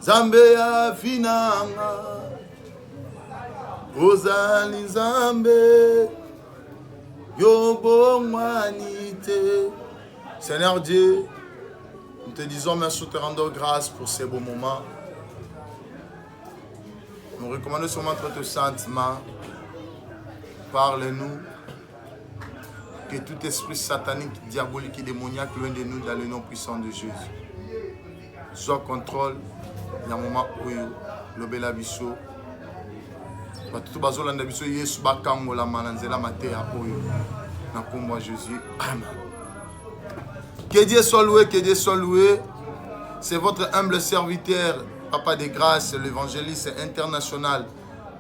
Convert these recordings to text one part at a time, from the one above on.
Zambe ya finanga Ozali Zambe Yobo Manite. Seigneur Dieu, nous te disons merci, te rendons grâce pour ces beaux moments. Nous recommandons seulement notre sentiment. Parle-nous. Que tout esprit satanique, diabolique et démoniaque loin de nous dans le nom puissant de Jésus. Soit contrôle. Il y a un moment où le bel biso. Tout bazolanda biso Yesu bakango la mananzela matea oyo. Na kombo Jésus. Amen. Que Dieu soit loué, que Dieu soit loué. C'est votre humble serviteur, Papa des Grâces, l'évangéliste international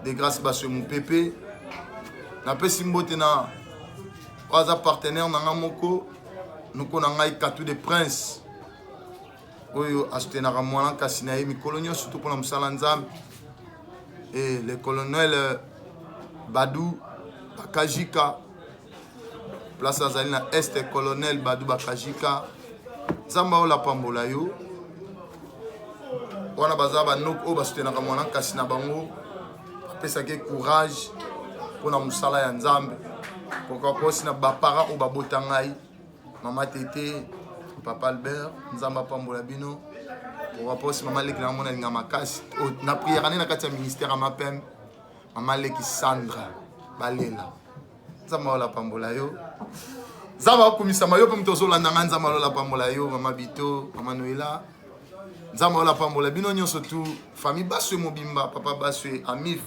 des Grâces Basso Moupépé. Na pesimbote na trois partenaires na ngamoko. Nous connaissons Katou des Princes. Oyo astenara mwana kasinaye mikolonio surtout pour la Msalanzam. Et le colonel Badou Bakajika. Place azali na Est, colonel Badou Bakajika. Zamba ola pambola yo. Wana bazaba nok o bastenara mwana kasina bango. Pesa ke courage pour na musala ya Nzambe. Pourquoi pas na ba parents ou ba botangai. Maman Tété, Papa Albert, Nzamba pambola bino. Pourquoi pas maman leki na mona linga makasi. Na prière na kati ya ministère amapem. Maman leki Sandra Balela. Nzamba ola pambola yo. Nzamba komisa mayo pe mtozola ndanga Nzamba ola pambola yo, Maman Bito, Maman Noela. Nzamba ola pambola bino nyonso tout famille Basso Mobimba, Papa Basso Amif.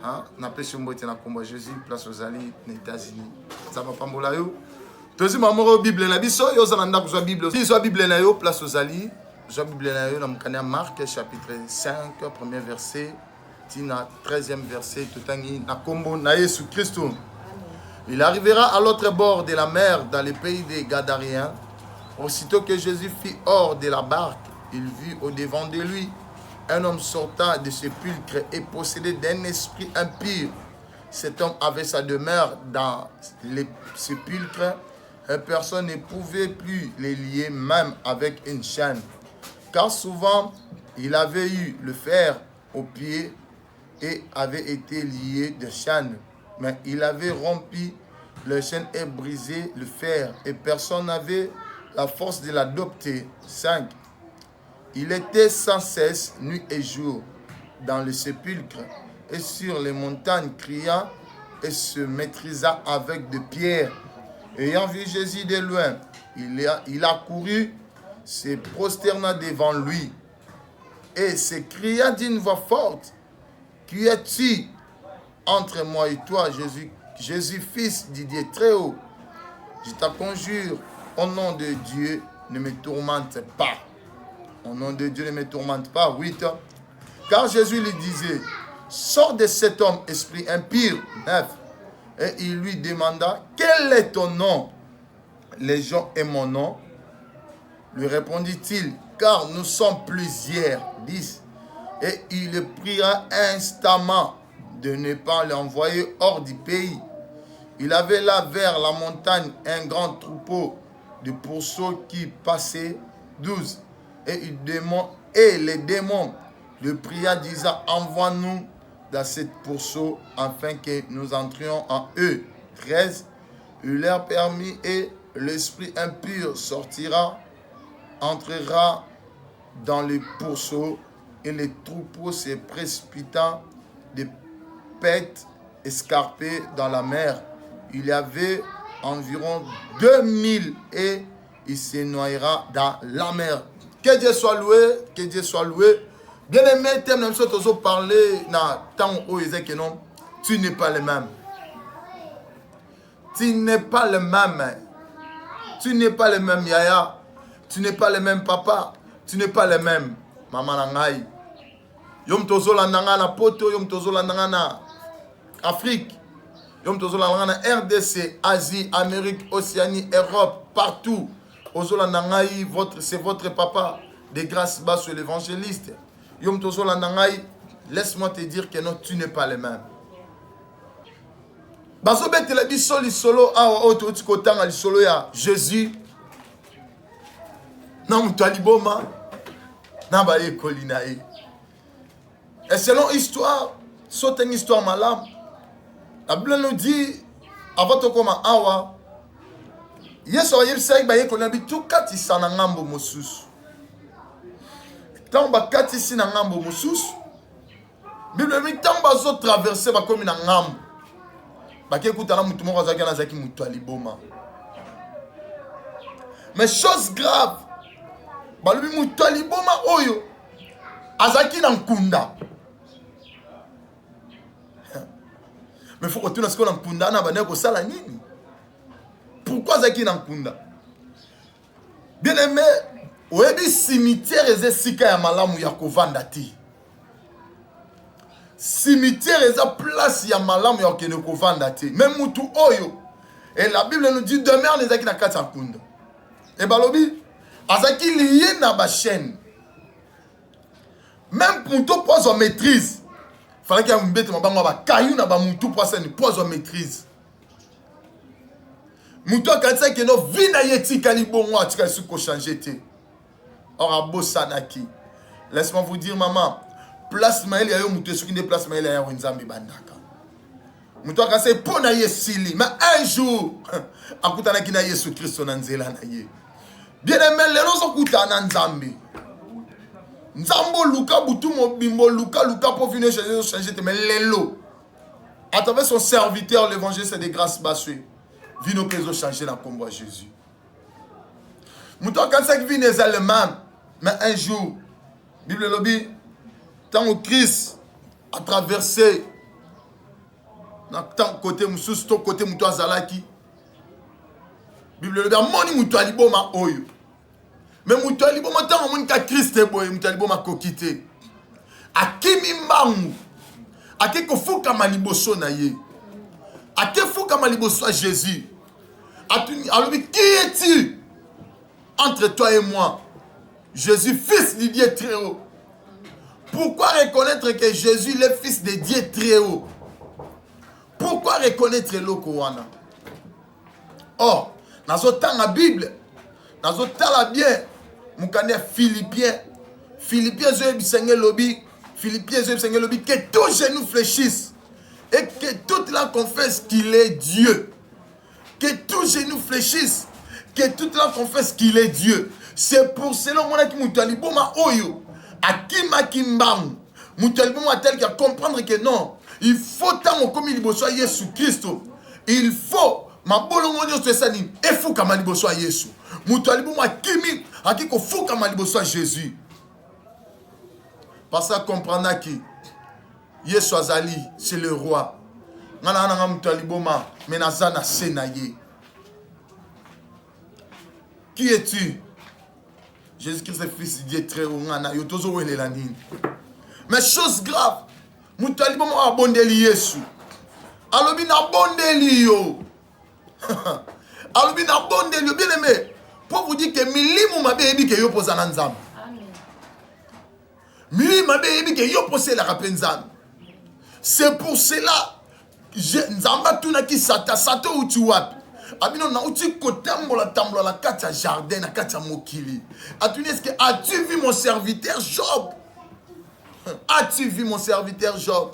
Hein, na pesi mbote na kombo Jésus place aux alliés aux États-Unis. Nzamba pambola yo. Tozi mamoro Bible na biso yo zalanda kuzwa Bible. Si zo Bible na yo place aux alliés. Zo Bible na yo na mkania Marc chapitre 5 premier verset tina 13e verset totangi na kombo na Yesu Christo. Il arrivera à l'autre bord de la mer dans le pays des Gadariens. Aussitôt que Jésus fit hors de la barque, il vit au-devant de lui un homme sortant de sépulcre et possédé d'un esprit impur. Cet homme avait sa demeure dans les sépulcres et personne ne pouvait plus les lier même avec une chaîne. Car souvent, il avait eu le fer aux pieds et avait été lié de chaînes. Mais il avait rompu le chaîne et brisé le fer et personne n'avait la force de l'adopter. 5. Il était sans cesse, nuit et jour, dans le sépulcre et sur les montagnes, criant et se maîtrisa avec de pierres. Ayant vu Jésus de loin, il a couru, se prosterna devant lui et s'écria d'une voix forte, « Qui es-tu entre moi et toi, Jésus, fils du Dieu très haut? Je te conjure, au nom de Dieu, ne me tourmente pas. » Au nom de Dieu, ne me tourmente pas. 8. Car Jésus lui disait, « Sors de cet homme, esprit impur. » 9. Et il lui demanda, « Quel est ton nom? » « Légion est mon nom. » Lui répondit-il, « Car nous sommes plusieurs. » 10. Et il le pria instamment de ne pas l'envoyer hors du pays. Il avait là vers la montagne un grand troupeau de pourceaux qui passaient. 12. Et les démons le pria disant, « Envoie-nous dans cette pourceau afin que nous entrions en eux. » 13. Il leur permit et l'esprit impur sortira, entrera dans les pourceaux et les troupeaux se précipitant de pète escarpés dans la mer. Il y avait environ 2000 et il se noyera dans la mer. Que Dieu soit loué, que Dieu soit loué. Bien aimé, nous sommes parler dans temps où il disait que non, tu n'es pas le même. Tu n'es pas le même. Tu n'es pas le même Yaya. Tu n'es pas le même papa. Tu n'es pas le même maman nangai. Yom tozo la nanga na poto, yom tozo la nanga na Afrique. Yom tozo la nanga na RDC, Asie, Amérique, Océanie, Europe, partout. Ozola nangai, c'est votre papa de Grâce Basso l'évangéliste. Yom tozo la nangai, laisse-moi te dire que non, tu n'es pas le même. Baso bete la biso li solo awa oto utikotanga li solo ya Jésus. Na mutu aliboma. na ba ekoli na ye. Et selon histoire, c'est une histoire malade. La Bible nous dit, avant de commencer awa, Yesu ayebisaki ba ekoli na bitu katisa na ngambo mosusu. Tant ba katisi na ngambo mosusu, Bible dit tant ba zo traverser ba komi na ngambo. Ba ke kutana mutu moko azaki na zaki mutu aliboma. Mais chose grave, balobi mutu aliboma oyo azaki na nkunda. Mais il faut retourner à ce qu'on a nkunda na bana ko sala nini? Pourquoi azaki na nkunda? Bien aimé, oyebi cimetière eze sika ya malamu ya kovanda ti. Cimetière eza place ya malamu ya kene kovanda ti. Même mutu oyo. Et la Bible nous dit demeure les aki na kati ya nkunda. Et balobi azaki lié na ba chaîne. Même pour tout pose en maîtrise. Fallait qu'il y ait une bête ma bango ba kayu na ba mutu pose en maîtrise. Mutu kanisa que no vina yeti kalibongo atika su ko changer te. Or abosanaki. Laisse-moi vous dire maman, place maël ya yo mutu su ki ne place maël ya nzambi bandaka. Mutu kanisa pona yesili, mais un jour akutana ki na Yesu Kristo na nzela na ye. Bien aimé, les gens sont kutana nzambi. Nzambo luka butu mobimbo luka pour venir changer mais lelo. À travers son serviteur l'évangile c'est des grâces bassées. Vino peso changer la combat Jésus. Mouton quand ça vient les Allemands mais un jour Bible lobby tant au Christ a traversé tant côté moussous ton côté mouton azalaki. Bible lobby moni mouton aliboma oyo. Mais mutali bo mata mon ka Christ boy mutali bo makokite akimi mbangu akeko fuka maliboso na ye akefuka maliboso à Jésus atuni alobi qui es-tu entre toi et moi Jésus fils du Dieu très haut. Pourquoi reconnaître que Jésus est le fils de Dieu très haut? Pourquoi reconnaître l'okowana? Or dans la Bible dans la bien Mukane Philippiens que tout genou fléchisse et que toute langue confesse qu'il est Dieu. Que tout genou fléchisse, que toute langue confesse qu'il est Dieu. C'est pour cela que Moutaliboma Oyo, Akima Kimbam, Moutaliboma tel qu'à comprendre que non, il faut tant comme il soit Jésus Christ. Il faut ma bolongonyo tsesani et faut comme il soit Jésus. Moutaliboma Kimi akiko faut comme il soit Jésus. Parce que comprendre que Yesu azali c'est le roi. Ngana nanga Moutaliboma menazana senaye. Qui es-tu? Jésus-Christ est fils de Dieu très haut. Mais chose grave, Moutaliboma abondeli Yesu. Alobi na bondeli yo. Alobi na bondeli yo. Bien aimé, pour vous dire que milimu mabe ebi ke yo posa na nzambe. Milimu mabe ebi ke yo posa la rapenzambe. C'est pour cela nzamba tuna ki sata sato uti wapi. Abino na uti kotambola la kati jardin na kati mokili. Atuni est-ce que as-tu vu mon serviteur Job? As-tu vu mon serviteur Job?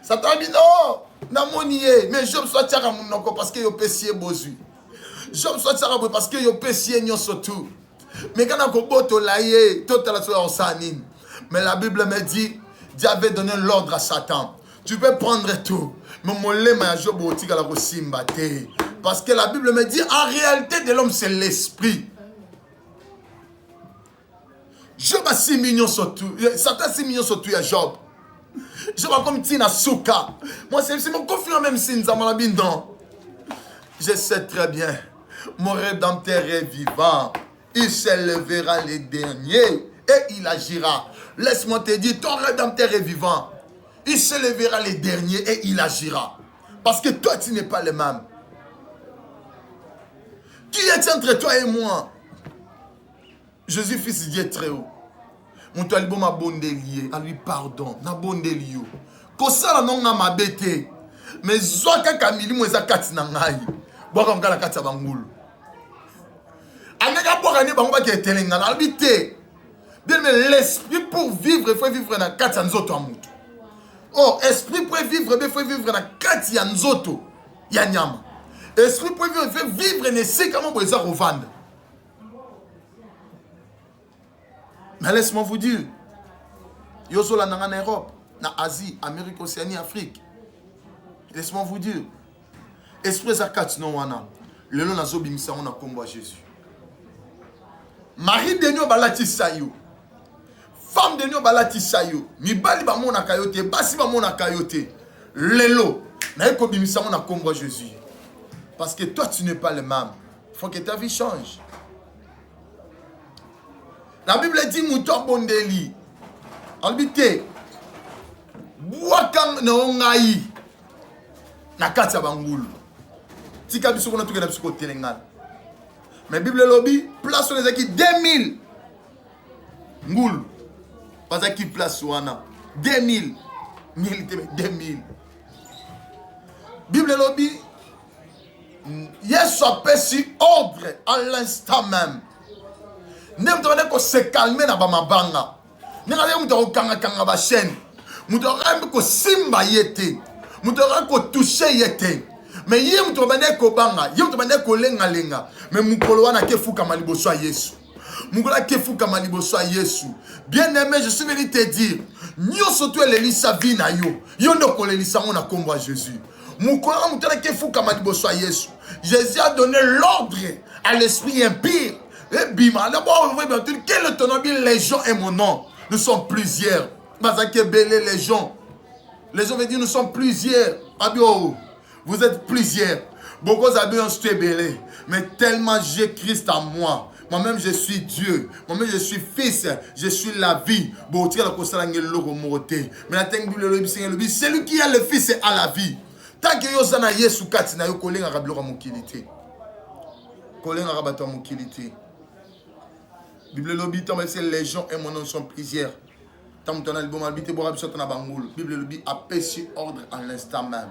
Ça t'a dit non, na monié, mais Job soit tiara monoko parce que yo pesier bozu. Job soit tiara parce que yo pesier nyoso tout. Mais quand on koboto laye, tout la soit sanine. Mais la Bible me dit, Dieu avait donné l'ordre à Satan. Tu peux prendre tout. Mais mon lema Job otika la rosimba te. Parce que la Bible me dit en réalité de l'homme c'est l'esprit. Job a 6 millions sur tout. Satan 6 millions sur tout à Job. Je vois comme Tina Souka. Moi, c'est mon confiant même si nous avons la bindon. Je sais très bien. Mon rédempteur est vivant. Il s'élèvera les derniers et il agira. Laisse-moi te dire, ton rédempteur est vivant. Il s'élèvera les derniers et il agira. Parce que toi, tu n'es pas le même. Qui est entre toi et moi? Jésus, fils de Dieu très haut. Mon talibon m'a bondelié, à lui pardon, na bondelié. Kosala non na mabete, mais zoka kamili mweza kati na ngai. Boka ngala kati ya bangulu. Anega boka ne bango ba ke telenga na albité. Bien aimé, l'esprit pour vivre, il faut vivre dans 4 nzoto amutu. Oh, esprit pour vivre, il faut vivre dans 4 nzoto ya nyama. Esprit pour vivre, il faut vivre ne sait comment vous les revendre. Mais laisse-moi vous dire, yozola en Europe, en Asie, Amérique, Océanie, Afrique. Laisse-moi vous dire, esprit zakat non wana, le long nazo bimisa on a combat Jésus. Marie de nous balati sayo, femme de nous balati sayo, mibali ba mona kayote, basi ba mona kayote, lelo, na eko bimisa on a combat Jésus. Parce que toi tu n'es pas le même, il faut que ta vie change. La Bible dit mouton bondeli. Albité. Boakang na ongai. Na katia bangulu. Tika biso kona tuke na biso kote lengal. Mais Bible lobby place on les aki 2000. Ngulu. Pas aki place wana. 2000. 2000. Bible lobby. Yesu a péché ordre à l'instant même. Nous devons se calmer dans Bamabanga. Nous devons kanga ba chaîne. Nous devons simba yete. Nous devons toucher yete. Mais nous devons banga. Nous devons lenga lenga. Mais nous devons ke fuka maliboso a Yesu. Mugula ke fuka maliboso a Yesu. Bien aimé, je suis venu te dire. Nous surtout l'elisa vina yo. Yo ndoko l'elisa on a combat Jésus. Mugula mutana ke fuka maliboso a Yesu. Jésus a donné l'ordre à l'esprit impur. Bima, d'abord, quel est ton nom? Les gens et mon nom. Nous sommes plusieurs. Les gens. Les gens veulent dire nous sommes plusieurs. Abio, vous êtes plusieurs. Beaucoup d'abio sont belé. Mais tellement j'ai Christ en moi. Moi-même, je suis Dieu. Moi-même, je suis fils. Je suis la vie. C'est lui qui a le fils et a la vie. Tant que vous avez Yesu Katina, vous avez la mokilité. Bible lobby, les gens et mon nom sont plusieurs. Bible lobby a péché ordre à l'instant même.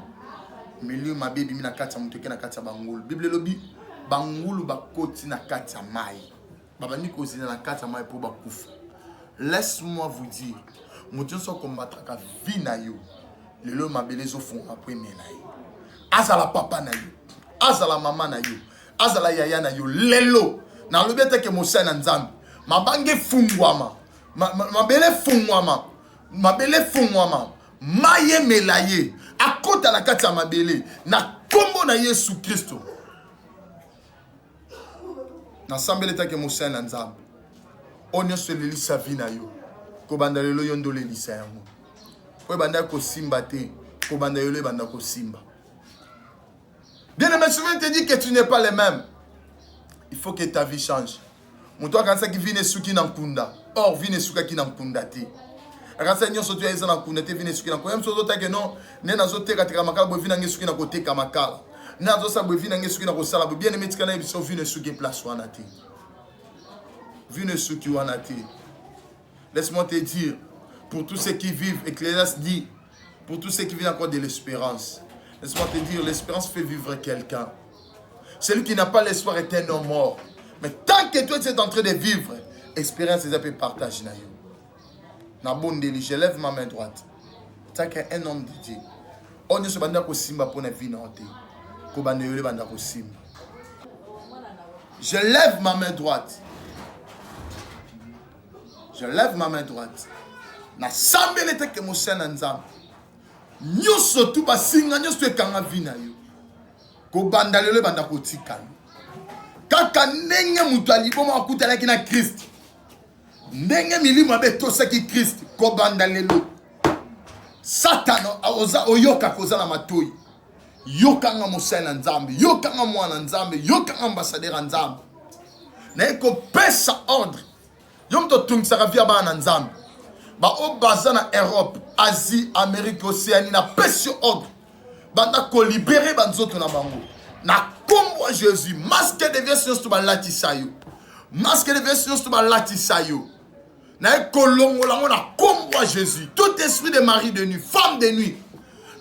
Milieu ma baby na katia muteke na katia bangulu. Bible lobby bangulu ba koti na katia mai. Baba ni kozina na katia mai pour ba kufa. Laisse-moi vous dire, mutu so combattre ka vie na yo. Lelo mabele zo fond après na yo. Azala papa na yo. Azala mama na yo. Azala yaya na yo. Lelo na lobete ke mosa na nzambe. Mabange fungwama. Mabele fungwama. Mabele fungwama. Maye melaye. Akota la kati ya mabele. Na kombo na Yesu Kristo. Na sambele take mosa na nzambe. Onyo se lelisa vina yo. Kobanda lelo yondo lelisa yango. Ko banda ko simba te. Kobanda yolo banda ko simba. Bien aimé, souvent te dit que tu n'es pas le même. Il faut que ta vie change. Mon toi quand ça qui vient suki na nkunda. Or vient suka ki na nkunda te. Quand ça nyo sotu eza na nkunda te vient suki na nkunda. Même soto ta que non, ne na zote ka tika makala bo vient na suki na kote ka makala. Na zo sa bo vient na suki na ko sala bo bien aimé tika na biso vient suki place wana te. Vient suki wana te. Laisse-moi te dire, pour tous ceux qui vivent, Ecclésiaste dit, pour tous ceux qui vivent encore de l'espérance. Laisse-moi te dire, l'espérance fait vivre quelqu'un. Celui qui n'a pas l'espoir est un homme mort. Mais tant que toi tu es en train de vivre, expérience les appels partage. Je lève ma main droite. Tant qu'un homme de Dieu. On ne se bande pas simba pour ne vie nanté. Je lève ma main droite. Je lève ma main droite. Na sambele te ke mosana nzambe. Nyoso tu basinga nyoso ekanga vina yo. Ko banda lelo banda ko tikana. Kaka ndenge mutu alibomo akutalaki na Christ. Ndenge milimo betosaki Christ ko banda lelo. Satano aoza oyoka kozala matoi. Yokanga mosana nzambe, yokanga mwana nzambe, yokanga ambassadeur nzambe. Na eko pesa ordre. Yom to tungsaka via bana nzambe. Ba o baza na Europe, Asie, Amérique, Océanie na pesi ordre. Banda ko libérer banzoto na bango. Na kombo Jésus, masque de version to ba latisa yo. Masque de version to ba latisa yo. Na kolongo la na kombo Jésus. Tout esprit de mari de nuit, femme de nuit.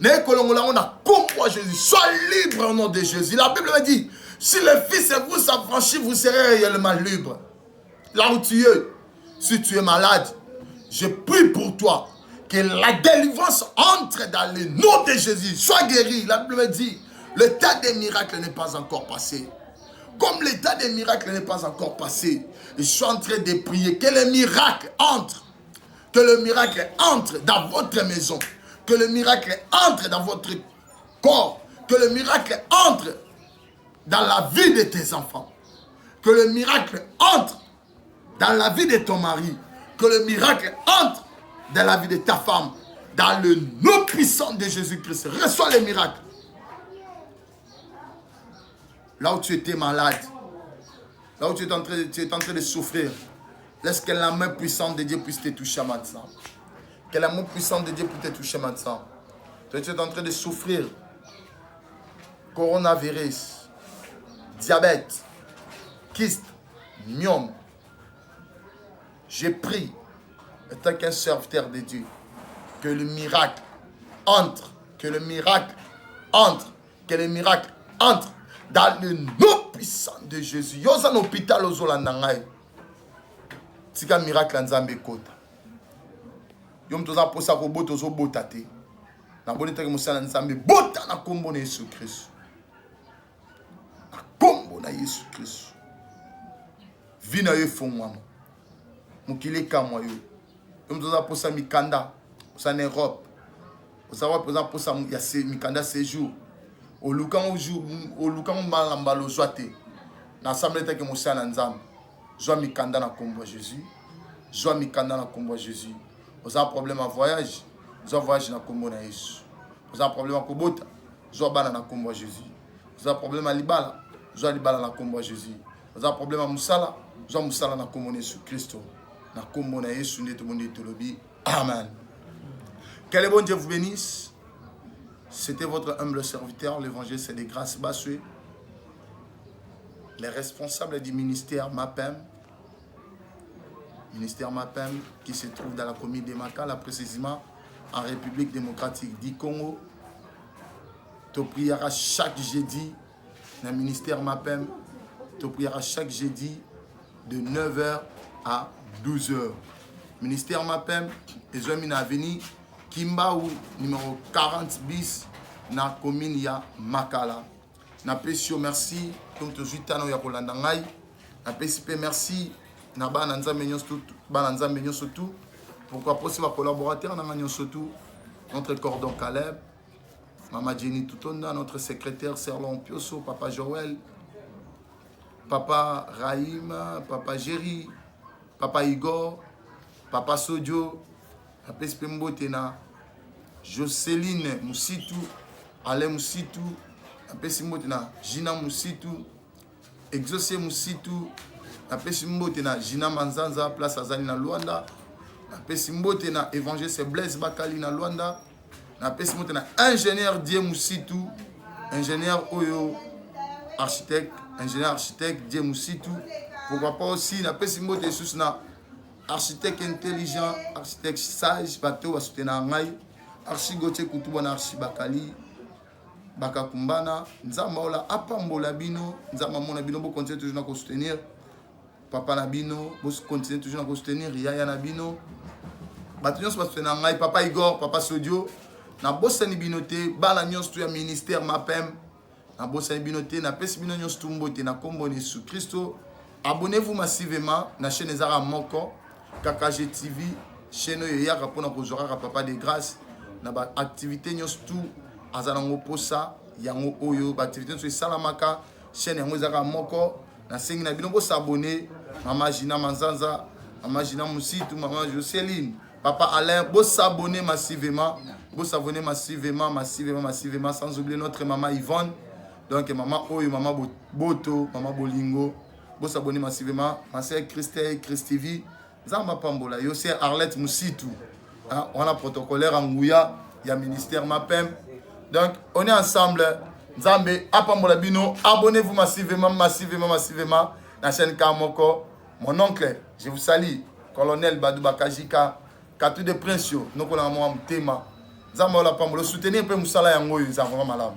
Na kolongo la na kombo Jésus. Sois libre au nom de Jésus. La Bible me dit, si le Fils vous s'affranchit, vous serez réellement libre. Là où tu es. Si tu es malade, je prie pour toi. Que la délivrance entre dans le nom de Jésus. Sois guéri. La Bible dit, le temps des miracles n'est pas encore passé. Comme le temps des miracles n'est pas encore passé, je suis en train de prier que le miracle entre. Que le miracle entre dans votre maison. Que le miracle entre dans votre corps. Que le miracle entre dans la vie de tes enfants. Que le miracle entre dans la vie de ton mari. Que le miracle entre dans la vie de ta femme. Dans le nom puissant de Jésus-Christ. Reçois le miracle. Là où tu étais malade. Là où tu es en train de souffrir. Laisse que la main puissante de Dieu puisse te toucher maintenant. Que la main puissante de Dieu puisse te toucher maintenant. Tu es en train de souffrir. Coronavirus. Diabète. Kyste. Myome. J'ai pris, étant qu'un serviteur de Dieu, que le miracle entre. Que le miracle entre. Que le miracle entre. Dans le nom puissant de Jésus. Yo un hôpital aux Olandangaï. Tika miracle nzambe kota. Yom toza posa ko boto zo botate. Na bonita ke musala nzambe bota na kombo na Yesu Christ. Na kombo na Yesu Christ. Vina yo fongwa. Mukile kamwa yo. Yom toza posa mikanda. Posa na Europe. Posa posa ya mikanda séjour. Au lukan malamba lo zoate. Na assemblée te ke musala nzambe. Joie mikanda na kombo Jésus. Joie mikanda na kombo Jésus. Vous avez un problème à voyage. Vous avez un voyage na kombo na Yesu. Vous avez un problème à kobota. Joie bana na kombo Jésus. Vous avez un problème à libala. Joie libala na kombo Jésus. Vous avez un problème à musala. Joie musala na kombo Jésus Christ. Na kombo na Yesu ndeto monde tolobi. Amen. Que le bon Dieu vous bénisse. C'était votre humble serviteur, l'évangile c'est des grâces Bassoué. Les responsables du ministère MAPEM, qui se trouve dans la commune de Makala, précisément en République démocratique du Congo. Tu prieras chaque jeudi dans le ministère MAPEM. Tu prieras chaque jeudi de 9h à 12h. Ministère MAPEM, les hommes à venir, Kimbaou, numéro 40 bis, dans la commune de Makala. Na pesio merci comme tu jutano ya kolanda ngai na pesipe merci na bana nzambe nyonso tout pourquoi possible collaborateur na nyonso tout notre cordon Caleb Mama Jenny Tutonda notre secrétaire Serlon Pioso papa Joël papa Raïm papa Jerry papa Igor papa Sodio na pesipe mbote na Jocelyne Musitu Alain Musitu apesi mbote na Gina Musitu Exaucé Musitu apesi mbote na Gina Manzanza place azali na Luanda apesi mbote na Évangile c'est Blaise Bakali na Luanda apesi mbote na ingénieur Die Musitu ingénieur Oyo architecte Die Musitu pourquoi pas aussi apesi mbote sous na architecte intelligent architecte sage bato basutena ngai archigote kutuba na archibakali Bakakumbana, nzamba ola apambola bino, nzamba mona bino, bo continue toujours na ko soutenir. Papa na bino, bo continue toujours na ko soutenir, yaya na bino. Batunyo se soutenir ngai, papa Igor, papa Sodio, na bosani binote, bala nyos tu ya ministère MAPEM, na bosani binote, na pesi bino nyos tu mbote na kombo na Jésus Christo. Abonnez-vous massivement na chaîne Ezara Moko, KKG TV, chaîne yoya rapona ko zoraka papa de grâce, na ba activité nyos tu azanango posa yango oyo activité sur salamaka chaîne yango ezaka moko na sengi na bino bo s'abonner mama Gina Manzanza mama Gina Musitu mama Jocelyne papa Alain bo s'abonner massivement sans oublier notre maman Yvonne donc maman oyo maman Boto maman Bolingo bo s'abonner massivement ma sœur Christivi Zamba Pambola yo c'est Arlette Musitu on a protocolaire en Ngouya il y a ministère MAPEM. Donc, on est ensemble. Nzambe, apambola bino, abonnez-vous massivement à la chaîne Kamoko. Mon oncle, je vous salue. Colonel Badouba Kajika, Katou de Princio, nous avons un thème. Nzambe, on apambola, soutenir un peu Moussala Yango, ils ont vraiment malade.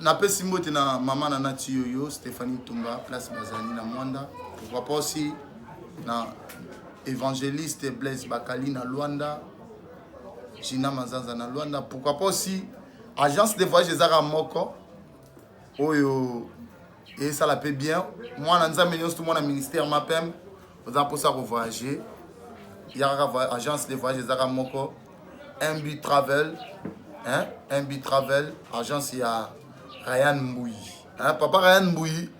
Na pe simbote na maman na nati yoyo, Stéphanie Tumba, place Bazali na Mwanda. Pourquoi pas aussi na évangéliste Blaise Bakali na Luanda, Gina Mazanza na Luanda. Pourquoi pas aussi agence de voyage ezaka moko oyo et ça la paie bien. Moi na nzambe nyonso tout mon ministère mapem oza pour ça voyager. Il y a agence de voyage ezaka moko MB Travel, hein, MB Travel, agence il y a Ryan Mbouyi. Hein, papa Ryan Mbouyi,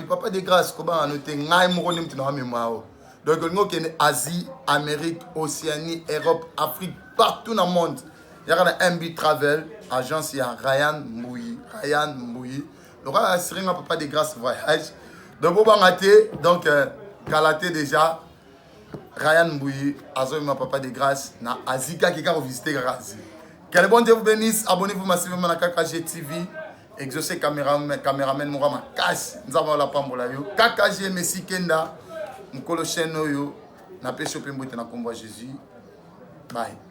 papa de grâce, comment on note ngai moko nem tina mémoire. Donc on est Asie, Amérique, Océanie, Europe, Afrique, partout dans le monde. Il y a MB Travel, agence il y a Ryan Mbouyi, Ryan Mbouyi. Donc on a assuré papa de grâce voyage. Donc on va donc Galaté déjà. Ryan Mbouyi, Azoïma Papa de Grâce, na Azika qui a visité Asie. Que le bon Dieu vous bénisse. Abonnez-vous massivement à KKG TV. Exaucez caméraman Mourama Kass. Nous avons la pambola yo. KKG Messi Kenda. Mkolo Cheno yo. Na pe shopping boîte na combat Jésus. Bye.